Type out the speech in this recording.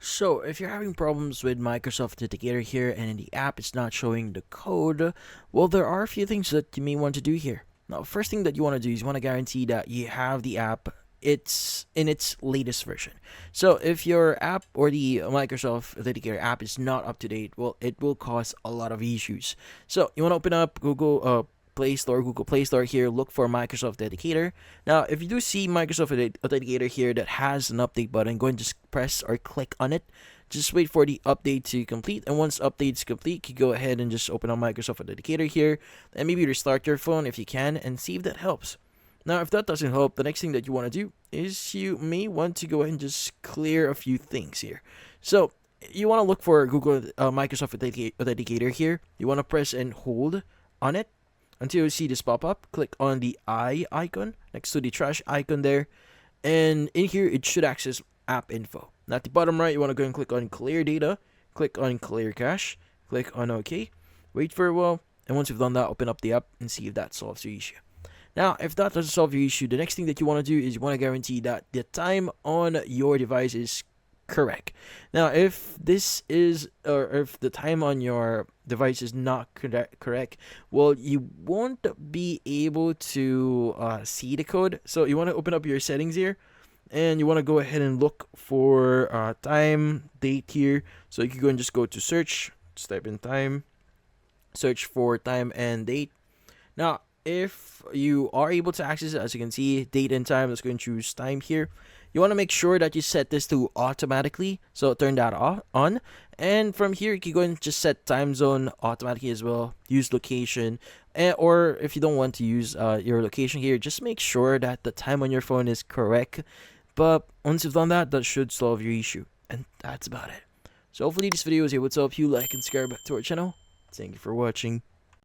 So, if you're having problems with Microsoft Authenticator here and in the app it's not showing the code, well, there are a few things that you may want to do here. Now, first thing that you want to do is you want to guarantee that you have the app it's in its latest version. So, if your app or the Microsoft Authenticator app is not up to date, well, it will cause a lot of issues. So, you want to open up Google Play Store here, look for Microsoft Authenticator. Now, if you do see Microsoft Authenticator here that has an update button, go and just press or click on it. Just wait for the update to complete, and once update's complete, you go ahead and just open up Microsoft Authenticator here, and maybe restart your phone if you can, and see if that helps. Now, if that doesn't help, the next thing that you want to do is you may want to go ahead and just clear a few things here. So, you want to look for Microsoft Authenticator here. You want to press and hold on it until you see this pop up. Click on the eye icon next to the trash icon there, and in here it should access app info. Now at the bottom right, you want to go and click on clear data, click on clear cache, click on OK, wait for a while, and once you've done that, open up the app and see if that solves your issue. Now, if that doesn't solve your issue, the next thing that you want to do is you want to guarantee that the time on your device is correct. Now, if this is, or if the time on your device is not correct, well, you won't be able to see the code. So you want to open up your settings here, and you want to go ahead and look for time, date here. So you can go and just go to search, just type in time, search for time and date. Now, if you are able to access it, as you can see, date and time, let's go and choose time here. You want to make sure that you set this to automatically, so turn that on. And from here, you can go and just set time zone automatically as well. Use location, or if you don't want to use your location here, just make sure that the time on your phone is correct. But once you've done that, that should solve your issue. And that's about it. So hopefully this video was able to help you. Like and subscribe to our channel. Thank you for watching.